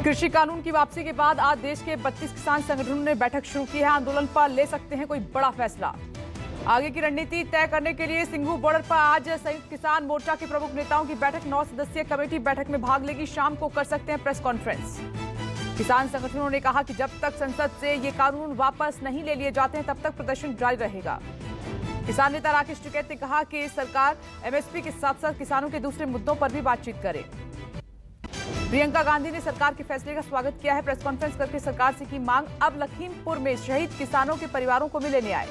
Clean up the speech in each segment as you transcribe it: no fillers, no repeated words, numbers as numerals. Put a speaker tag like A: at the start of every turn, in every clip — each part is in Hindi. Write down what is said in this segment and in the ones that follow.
A: कृषि कानून की वापसी के बाद आज देश के 32 किसान संगठनों ने बैठक शुरू की है। आंदोलन पर ले सकते हैं कोई बड़ा फैसला। आगे की रणनीति तय करने के लिए सिंघू बॉर्डर पर आज संयुक्त किसान मोर्चा के प्रमुख नेताओं की बैठक 9 सदस्यीय कमेटी बैठक में भाग लेगी। शाम को कर सकते हैं प्रेस कॉन्फ्रेंस। किसान संगठनों ने कहा कि जब तक संसद से ये कानून वापस नहीं ले लिए जाते हैं तब तक प्रदर्शन जारी रहेगा। किसान नेता राकेश टिकैत ने कहा कि सरकार एमएसपी के साथ साथ किसानों के दूसरे मुद्दों पर भी बातचीत करे। प्रियंका गांधी ने सरकार के फैसले का स्वागत किया है। प्रेस कॉन्फ्रेंस करके सरकार से की मांग, अब लखीमपुर में शहीद किसानों के परिवारों को मिले न्याय।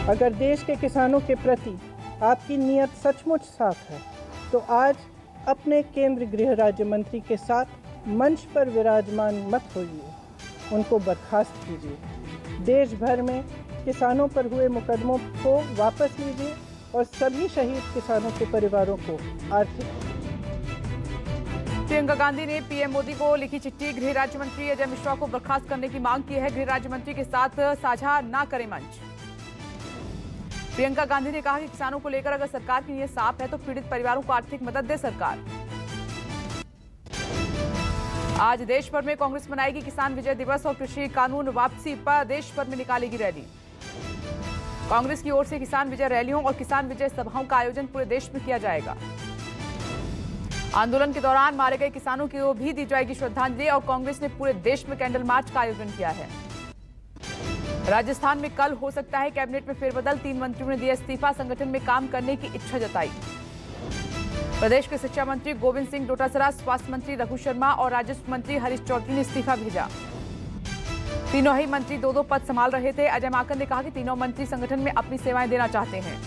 B: अगर देश के किसानों के प्रति आपकी नीयत सचमुच साफ है तो आज अपने केंद्रीय गृह राज्य मंत्री के साथ मंच पर विराजमान मत होइए, उनको बर्खास्त कीजिए। देश भर में किसानों पर हुए मुकदमों को वापस लीजिए और सभी शहीद किसानों के परिवारों को आर्थिक।
A: प्रियंका गांधी ने पीएम मोदी को लिखी चिट्ठी, गृह राज्य मंत्री अजय मिश्रा को बर्खास्त करने की मांग की है। गृह राज्य मंत्री के साथ साझा ना करें मंच। प्रियंका गांधी ने कहा कि किसानों को लेकर अगर सरकार की नीयत साफ है तो पीड़ित परिवारों को आर्थिक मदद दे सरकार। आज देश भर में कांग्रेस मनाएगी किसान विजय दिवस और कृषि कानून वापसी पर देश भर में निकालेगी रैली। कांग्रेस की ओर से किसान विजय रैलियों और किसान विजय सभाओं का आयोजन पूरे देश में किया जाएगा। आंदोलन के दौरान मारे गए किसानों को भी दी जाएगी श्रद्धांजलि और कांग्रेस ने पूरे देश में कैंडल मार्च का आयोजन किया है। राजस्थान में कल हो सकता है कैबिनेट में फेरबदल, 3 मंत्रियों ने दिया इस्तीफा, संगठन में काम करने की इच्छा जताई। प्रदेश के शिक्षा मंत्री गोविंद सिंह डोटासरा, स्वास्थ्य मंत्री रघु शर्मा और राजस्व मंत्री हरीश चौधरी ने इस्तीफा भेजा। तीनों ही मंत्री 2-2 पद संभाल रहे थे। अजय माकन ने कहा कि तीनों मंत्री संगठन में अपनी सेवाएं देना चाहते हैं।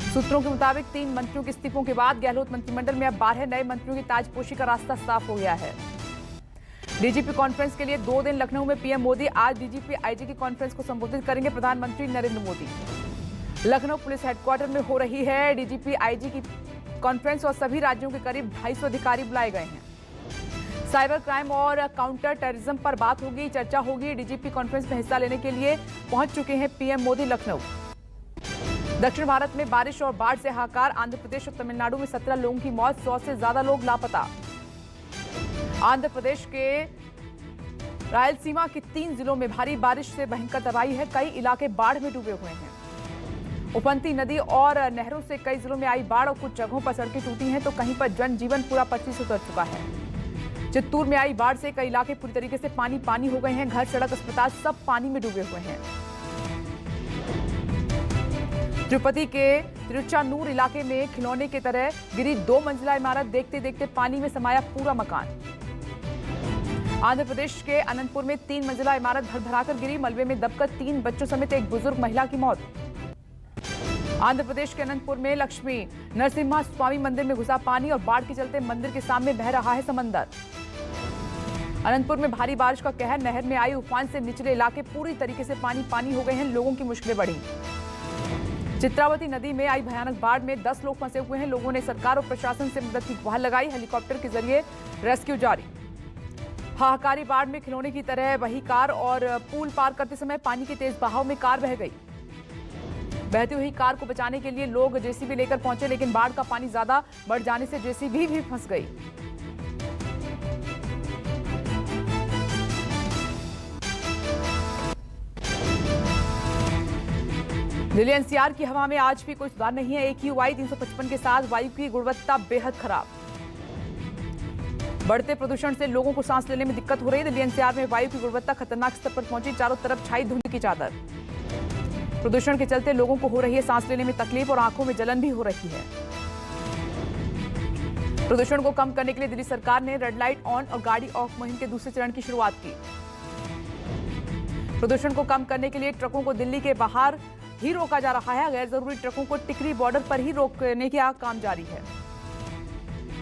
A: सूत्रों के मुताबिक 3 मंत्रियों के इस्तीफों के बाद गहलोत मंत्रिमंडल में अब 12 नए मंत्रियों की ताजपोशी का रास्ता साफ हो गया है। डीजीपी कॉन्फ्रेंस के लिए 2 दिन लखनऊ में पीएम मोदी आज डीजीपी आईजी की कॉन्फ्रेंस को संबोधित करेंगे प्रधानमंत्री नरेंद्र मोदी। लखनऊ पुलिस हेडक्वार्टर में हो रही है डीजीपी आईजी की कॉन्फ्रेंस और सभी राज्यों के करीब 250 अधिकारी बुलाए गए हैं। साइबर क्राइम और काउंटर टेररिज्म पर बात होगी, चर्चा होगी। डीजीपी कॉन्फ्रेंस में हिस्सा लेने के लिए पहुंच चुके हैं पीएम मोदी लखनऊ। दक्षिण भारत में बारिश और बाढ़ से हाहाकार, आंध्र प्रदेश और तमिलनाडु में 17 लोगों की मौत, 100 से ज्यादा लोग लापता। आंध्र प्रदेश के रायलसीमा के 3 जिलों में भारी बारिश से भयंकर तबाही है, कई इलाके बाढ़ में डूबे हुए हैं। उफनती नदी और नहरों से कई जिलों में आई बाढ़ और कुछ जगहों पर सड़कें टूटी हैं तो कहीं पर जनजीवन पूरा पटरी से उतर चुका है। चित्तूर में आई बाढ़ से कई इलाके पूरी तरीके से पानी हो गए हैं, घर, सड़क, अस्पताल सब पानी में डूबे हुए हैं। तिरुपति के तिरुचानूर इलाके में खिलौने की तरह गिरी 2 मंजिला इमारत, देखते देखते पानी में समाया पूरा मकान। आंध्र प्रदेश के अनंतपुर में 3 मंजिला इमारत भरभराकर गिरी, मलबे में दबकर 3 बच्चों समेत एक बुजुर्ग महिला की मौत। आंध्र प्रदेश के अनंतपुर में लक्ष्मी नरसिम्हा स्वामी मंदिर में घुसा पानी और बाढ़ के चलते मंदिर के सामने बह रहा है समंदर। अनंतपुर में भारी बारिश का कहर, नहर में आई उफान से निचले इलाके पूरी तरीके से पानी हो गए हैं, लोगों की मुश्किलें बढ़ी। चित्रावती नदी में आई भयानक बाढ़ में 10 लोग फंसे हुए हैं, लोगों ने सरकार और प्रशासन से मदद की गुहार लगाई, हेलीकॉप्टर के जरिए रेस्क्यू जारी। हाहाकारी बाढ़ में खिलौने की तरह वही कार और पुल पार करते समय पानी के तेज बहाव में कार बह गई। बहती हुई कार को बचाने के लिए लोग जेसीबी लेकर पहुंचे, लेकिन बाढ़ का पानी ज्यादा बढ़ जाने से जेसीबी भी फंस गई। दिल्ली एनसीआर की हवा में आज भी कोई सुधार नहीं है। AQI 355 के साथ वायु की गुणवत्ता बेहद खराब। बढ़ते प्रदूषण से लोगों को सांस लेने में दिक्कत हो रही है। दिल्ली एनसीआर में वायु की गुणवत्ता खतरनाक स्तर पर पहुंची, चारों तरफ छाई धुंध की चादर। प्रदूषण के चलते लोगों को हो रही है सांस लेने में तकलीफ और आंखों में जलन भी हो रही है। प्रदूषण को कम करने के लिए दिल्ली सरकार ने रेड लाइट ऑन और गाड़ी ऑफ मुहिम के दूसरे चरण की शुरुआत की। प्रदूषण को कम करने के लिए ट्रकों को दिल्ली के बाहर ही रोका जा रहा है। गैर जरूरी ट्रकों को टिकरी बॉर्डर पर ही रोकने का काम जारी है।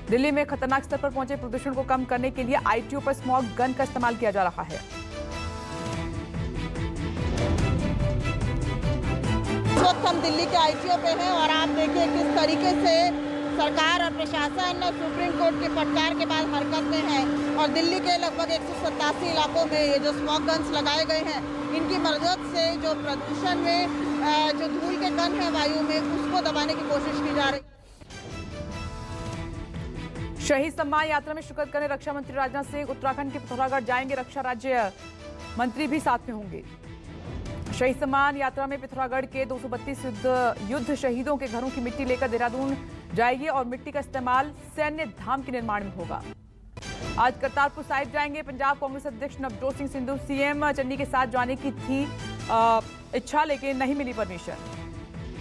A: दिल्ली में खतरनाक स्तर पर पहुंचे प्रदूषण को कम करने के लिए आईटीओ पर स्मॉग गन का इस्तेमाल किया जा रहा है।
C: इस वक्त हम दिल्ली के आईटीओ पे हैं और आप देखिए किस तरीके से सरकार और प्रशासन सुप्रीम कोर्ट के फटकार के बाद हरकत में है और दिल्ली के लगभग 187 इलाकों में ये जो स्मॉग गन्स लगाए गए हैं, इनकी मदद से जो प्रदूषण में जो धूल के कण है वायु में, उसको दबाने की कोशिश की जा रही है।
A: शहीद सम्मान यात्रा में शिरकत करने रक्षा मंत्री राजनाथ सिंह उत्तराखंड के पिथौरागढ़ जाएंगे। रक्षा राज्य मंत्री भी साथ में होंगे। शहीद सम्मान यात्रा में पिथौरागढ़ के 232 युद्ध शहीदों के घरों की मिट्टी लेकर देहरादून जाएगी और मिट्टी का इस्तेमाल सैन्य धाम के निर्माण में होगा। आज करतारपुर साहिब जाएंगे। पंजाब कांग्रेस अध्यक्ष नवजोत सिंह सिद्धू सीएम चन्नी के साथ जाने की थी इच्छा, लेकिन नहीं मिली परमिशन।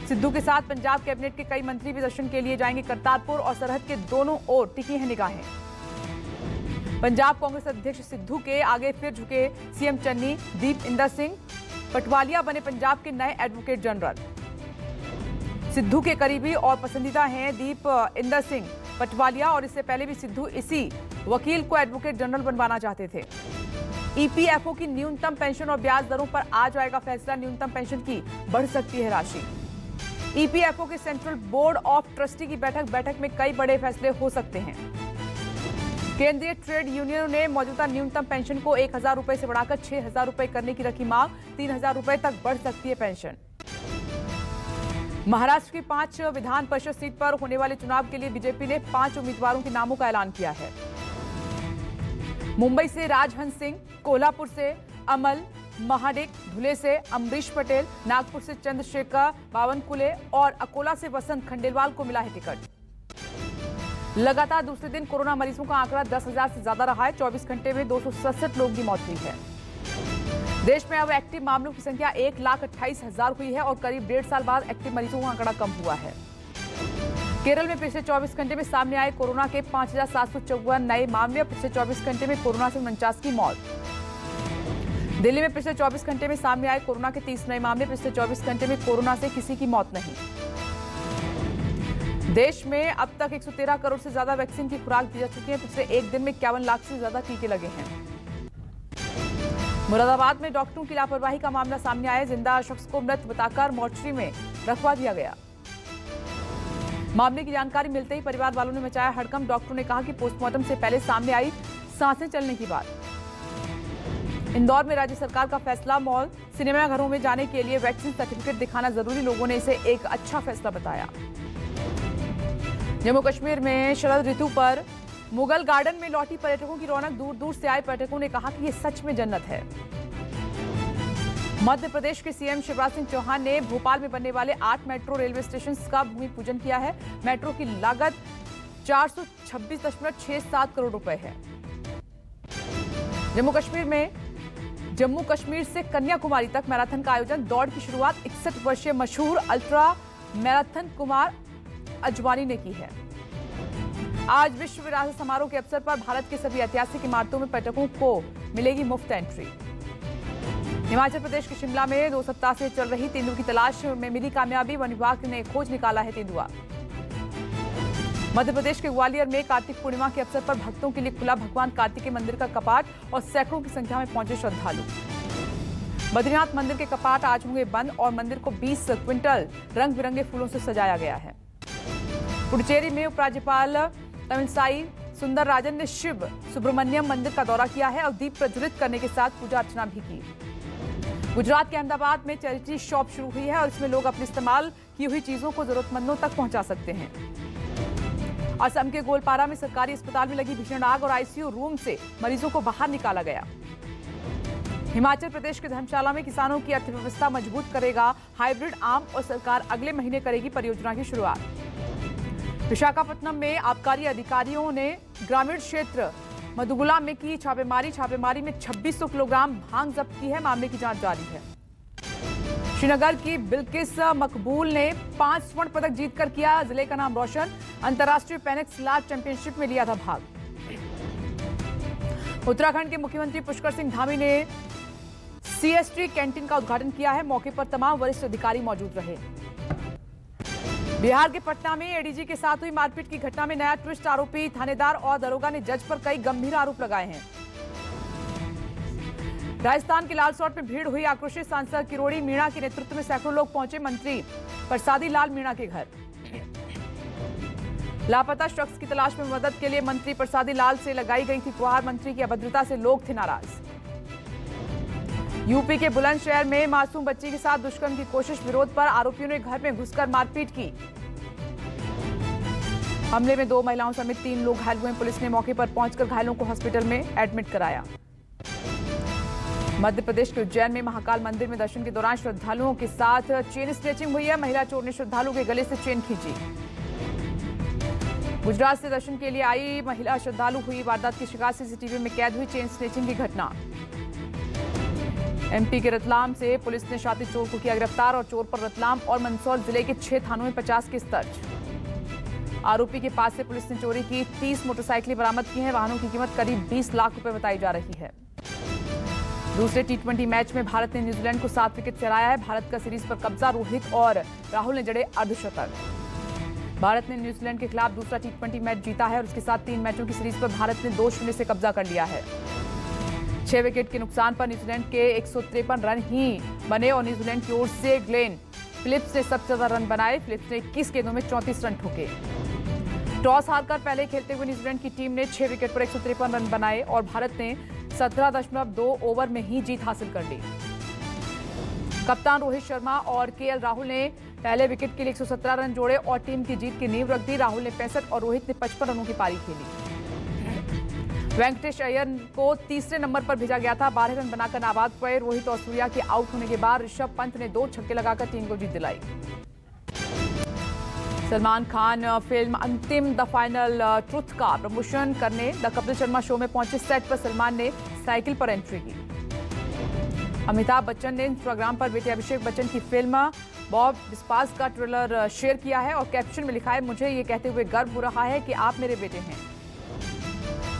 A: सिद्धू के साथ पंजाब कैबिनेट के कई मंत्री भी दर्शन के लिए जाएंगे करतारपुर और सरहद के दोनों ओर टिकी हैं निगाहें। पंजाब कांग्रेस अध्यक्ष सिद्धू के आगे फिर झुके सीएम चन्नी। दीप इंदर सिंह पटवालिया बने पंजाब के नए एडवोकेट जनरल। सिद्धू के करीबी और पसंदीदा हैं दीप इंदर सिंह पटवालिया और इससे पहले भी सिद्धू इसी वकील को एडवोकेट जनरल बनवाना चाहते थे। ईपीएफओ की न्यूनतम पेंशन और ब्याज दरों पर आज आएगा फैसला। न्यूनतम पेंशन की बढ़ सकती है राशि। ईपीएफओ के सेंट्रल बोर्ड ऑफ ट्रस्टी की बैठक में कई बड़े फैसले हो सकते हैं। केंद्रीय ट्रेड यूनियनों ने मौजूदा न्यूनतम पेंशन को 1,000 रुपए से बढ़ाकर 6,000 रुपए करने की रखी मांग। 3,000 रुपए तक बढ़ सकती है पेंशन। महाराष्ट्र की 5 विधान परिषद सीट पर होने वाले चुनाव के लिए बीजेपी ने 5 उम्मीदवारों के नामों का ऐलान किया है। मुंबई से राजहंस सिंह, कोल्हापुर से अमल महाडिक, धुले से अम्बरीश पटेल, नागपुर से चंद्रशेखर बावनकुले और अकोला से वसंत खंडेलवाल को मिला है टिकट। लगातार दूसरे दिन कोरोना मरीजों का आंकड़ा 10,000 से ज्यादा रहा है। 24 घंटे में 267 लोगों की मौत हुई है। देश में अब एक्टिव मामलों की संख्या 1,28,000 हुई है और करीब 1.5 साल बाद एक्टिव मरीजों का आंकड़ा कम हुआ है। केरल में पिछले 24 घंटे में सामने आए कोरोना के 5,754 नए मामले। पिछले 24 घंटे में कोरोना से 49 की मौत। दिल्ली में पिछले 24 घंटे में सामने आए कोरोना के 30 नए मामले। पिछले 24 घंटे में कोरोना से किसी की मौत नहीं। देश में अब तक 113 करोड़ से ज्यादा वैक्सीन की खुराक दी जा चुकी है। पिछले एक दिन में 51 लाख से ज्यादा टीके लगे हैं। मुरादाबाद में डॉक्टरों की लापरवाही का मामला सामने आया। जिंदा शख्स को मृत बताकर मोर्चरी में रखवा दिया गया। मामले की जानकारी मिलते ही परिवार वालों ने मचाया हड़कंप। डॉक्टरों ने कहा कि पोस्टमार्टम से पहले सामने आई सांसें चलने की बात। इंदौर में राज्य सरकार का फैसला। मॉल सिनेमाघरों में जाने के लिए वैक्सीन सर्टिफिकेट दिखाना जरूरी। लोगों ने इसे एक अच्छा फैसला बताया। जम्मू कश्मीर में शरद ऋतु पर मुगल गार्डन में लौटी पर्यटकों की रौनक। दूर दूर से आए पर्यटकों ने कहा कि ये सच में जन्नत है। मध्य प्रदेश के सीएम शिवराज सिंह चौहान ने भोपाल में बनने वाले 8 मेट्रो रेलवे स्टेशन का भूमि पूजन किया है। मेट्रो की लागत 426.67 करोड़ रुपए है। जम्मू कश्मीर से कन्याकुमारी तक मैराथन का आयोजन। दौड़ की शुरुआत 61 वर्षीय मशहूर अल्ट्रा मैराथन कुमार अजवानी ने की है। आज विश्व विरासत समारोह के अवसर पर भारत के सभी ऐतिहासिक इमारतों में पर्यटकों को मिलेगी मुफ्त एंट्री। हिमाचल प्रदेश के शिमला में 2 सप्ताह से चल रही तेंदुआ की तलाश में मिली कामयाबी। वन विभाग ने खोज निकाला है तेंदुआ। मध्य प्रदेश के ग्वालियर में कार्तिक पूर्णिमा के अवसर पर भक्तों के लिए खुला भगवान कार्तिकेय मंदिर का कपाट और सैकड़ों की संख्या में पहुंचे श्रद्धालु। बद्रीनाथ मंदिर के कपाट आज होंगे बंद और मंदिर को 20 क्विंटल रंग बिरंगे फूलों से सजाया गया है। पुडुचेरी में उपराज्यपाल तमिलसाई सुंदरराजन ने शिव सुब्रमण्यम मंदिर का दौरा किया है और दीप प्रज्वलित करने के साथ पूजा अर्चना भी की। गुजरात के अहमदाबाद में चैरिटी शॉप शुरू हुई है और इसमें लोग अपने इस्तेमाल की हुई चीजों को जरूरतमंदों तक पहुंचा सकते हैं। असम के गोलपारा में सरकारी अस्पताल में लगी भीषण आग और आईसीयू रूम से मरीजों को बाहर निकाला गया। हिमाचल प्रदेश के धर्मशाला में किसानों की अर्थव्यवस्था मजबूत करेगा हाइब्रिड आम और सरकार अगले महीने करेगी परियोजना की शुरुआत। विशाखापट्टनम में आबकारी अधिकारियों ने ग्रामीण क्षेत्र मधुगुला में की छापेमारी में 2600 किलोग्राम भांग जब्त की है। मामले की जांच जारी है। श्रीनगर की बिल्किस मकबूल ने 5 स्वर्ण पदक जीतकर किया जिले का नाम रोशन। अंतर्राष्ट्रीय पेनिक्स लार्ज चैंपियनशिप में लिया था भाग। उत्तराखंड के मुख्यमंत्री पुष्कर सिंह धामी ने सीएसटी कैंटीन का उद्घाटन किया है। मौके पर तमाम वरिष्ठ अधिकारी मौजूद रहे। बिहार के पटना में एडीजी के साथ हुई मारपीट की घटना में नया ट्विस्ट। आरोपी थानेदार और दरोगा ने जज पर कई गंभीर आरोप लगाए हैं। राजस्थान के लालसोट में भीड़ हुई। आक्रोशित सांसद किरोड़ी मीणा के नेतृत्व में सैकड़ों लोग पहुंचे मंत्री प्रसादी लाल मीणा के घर। लापता शख्स की तलाश में मदद के लिए मंत्री प्रसादी लाल से लगाई गई थी गुहार। मंत्री की अभद्रता से लोग थे नाराज। यूपी के बुलंदशहर में मासूम बच्ची के साथ दुष्कर्म की कोशिश। विरोध पर आरोपियों ने घर में घुसकर मारपीट की। हमले में 2 महिलाओं समेत 3 लोग घायल हुए। पुलिस ने मौके पर पहुंचकर घायलों को हॉस्पिटल में एडमिट कराया। मध्य प्रदेश के उज्जैन में महाकाल मंदिर में दर्शन के दौरान श्रद्धालुओं के साथ चेन स्नैचिंग हुई है। महिला चोर ने श्रद्धालु के गले से चेन खींची। गुजरात से दर्शन के लिए आई महिला श्रद्धालु हुई वारदात की शिकार। सीसीटीवी में कैद हुई चेन स्नैचिंग की घटना। एमपी के रतलाम से पुलिस ने शातिर चोर को किया गिरफ्तार और चोर पर रतलाम और मंदसौर जिले के 6 थानों में 50 केस दर्ज। आरोपी के पास से पुलिस ने चोरी की 30 मोटरसाइकिलें बरामद की हैं। वाहनों की कीमत करीब 20 लाख रुपए बताई जा रही है। दूसरे T20 मैच में भारत ने न्यूजीलैंड को 7 विकेट से हराया है। भारत का सीरीज पर कब्जा। रोहित और राहुल ने जड़े अर्धशतक। भारत ने न्यूजीलैंड के खिलाफ दूसरा T20 मैच जीता है और इसके साथ 3 मैचों की सीरीज पर भारत ने 2-0 से कब्जा कर लिया है। 6 विकेट के नुकसान पर न्यूजीलैंड के 153 रन ही बने और न्यूजीलैंड की ओर से ग्लेन फिलिप्स ने सबसे ज्यादा रन बनाए। फिलिप्स ने 21 गेंदों में 34 रन ठोके। टॉस हारकर पहले खेलते हुए न्यूजीलैंड की टीम ने 6 विकेट पर 153 रन बनाए और भारत ने 17.2 ओवर में ही जीत हासिल कर ली। कप्तान रोहित शर्मा और KL राहुल ने पहले विकेट के लिए 117 रन जोड़े और टीम की जीत की नींव रख दी। राहुल ने 65 और रोहित ने 55 रनों की पारी खेली। वेंकटेश अय्यर को तीसरे नंबर पर भेजा गया था। 12 रन बनाकर नाबाद हुए। रोहित और सूर्या के आउट होने के बाद ऋषभ पंत ने 2 छक्के लगाकर टीम को जीत दिलाई। सलमान खान फिल्म अंतिम द फाइनल ट्रुथ का प्रमोशन करने द कपिल शर्मा शो में पहुंचे। सेट पर सलमान ने साइकिल पर एंट्री की। अमिताभ बच्चन ने इंस्टाग्राम पर बेटे अभिषेक बच्चन की फिल्म बॉब डिस्पास का ट्रेलर शेयर किया है और कैप्शन में लिखा है, मुझे ये कहते हुए गर्व हो रहा है कि आप मेरे बेटे हैं।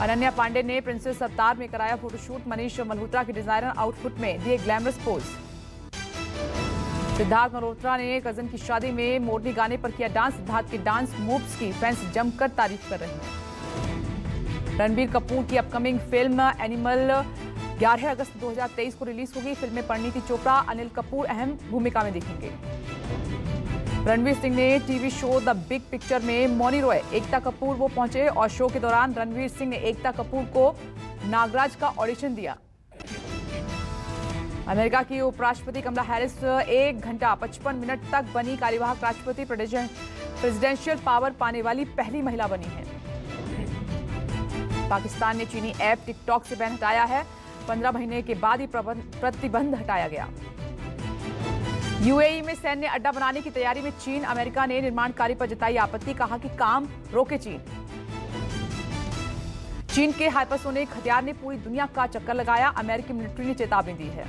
A: अनन्या पांडे ने प्रिंसेस अवतार में कराया फोटोशूट। मनीष मल्होत्रा के डिजाइनर आउटफिट में दिए ग्लैमरस पोज। सिद्धार्थ मल्होत्रा ने कजन की शादी में मोरनी गाने पर किया डांस। सिद्धार्थ के डांस मूव्स की फैंस जमकर तारीफ कर रहे हैं। रणबीर कपूर की अपकमिंग फिल्म एनिमल 11 अगस्त 2023 को रिलीज होगी। फिल्म में परिणीति चोपड़ा, अनिल कपूर अहम भूमिका में दिखेंगे। रणवीर सिंह ने TV show the big picture में मौनी रॉय, एकता कपूर वो पहुंचे और शो के दौरान रणवीर सिंह ने एकता कपूर को नागराज का ऑडिशन दिया। अमेरिका की उपराष्ट्रपति कमला हैरिस 1 घंटा 55 मिनट तक बनी कार्यवाहक राष्ट्रपति। प्रेसिडेंशियल पावर पाने वाली पहली महिला बनी है। पाकिस्तान ने चीनी ऐप टिकटॉक से बैन हटाया है। 15 महीने के बाद ही प्रतिबंध हटाया गया। यूएई में सैन्य अड्डा बनाने की तैयारी में चीन। अमेरिका ने निर्माण कार्य पर जताई आपत्ति। कहा कि काम रोके चीन। चीन के हाइपरसोनिक हथियार ने पूरी दुनिया का चक्कर लगाया। अमेरिकी मिलिट्री ने चेतावनी दी है।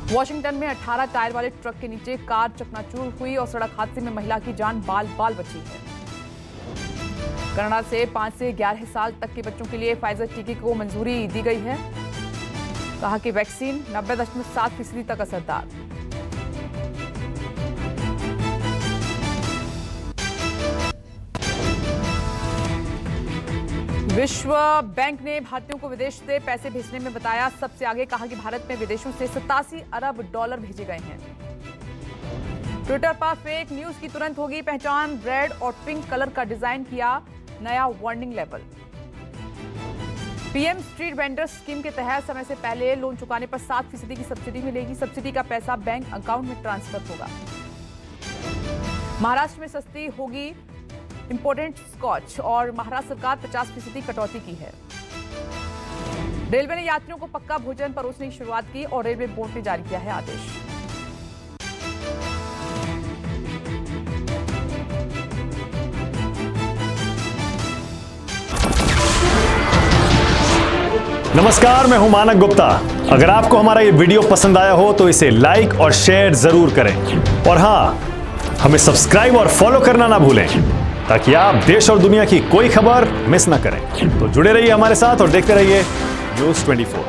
A: वॉशिंगटन में 18 टायर वाले ट्रक के नीचे कार चकनाचूर हुई और सड़क हादसे में महिला की जान बाल बाल बची है। कनाडा से 5 से 11 साल तक के बच्चों के लिए फाइजर टीके को मंजूरी दी गई है। कहा कि वैक्सीन 90.7% तक असरदार। विश्व बैंक ने भारतीयों को विदेश से पैसे भेजने में बताया सबसे आगे। कहा कि भारत में विदेशों से 87 अरब डॉलर भेजे गए हैं। ट्विटर पर फेक न्यूज की तुरंत होगी पहचान। रेड और पिंक कलर का डिजाइन किया नया warning label. PM street vendors scheme के तहत समय से पहले लोन चुकाने पर 7% की सब्सिडी मिलेगी। सब्सिडी का पैसा बैंक अकाउंट में ट्रांसफर होगा। महाराष्ट्र में सस्ती होगी इंपोर्टेड स्कॉच और महाराष्ट्र सरकार 50% कटौती की है। रेलवे ने यात्रियों को पक्का भोजन परोसने की शुरुआत की और रेलवे बोर्ड ने जारी किया है आदेश।
D: नमस्कार, मैं हूं मानक गुप्ता। अगर आपको हमारा ये वीडियो पसंद आया हो तो इसे लाइक और शेयर जरूर करें और हां, हमें सब्सक्राइब और फॉलो करना ना भूलें ताकि आप देश और दुनिया की कोई खबर मिस ना करें। तो जुड़े रहिए हमारे साथ और देखते रहिए न्यूज़ 24।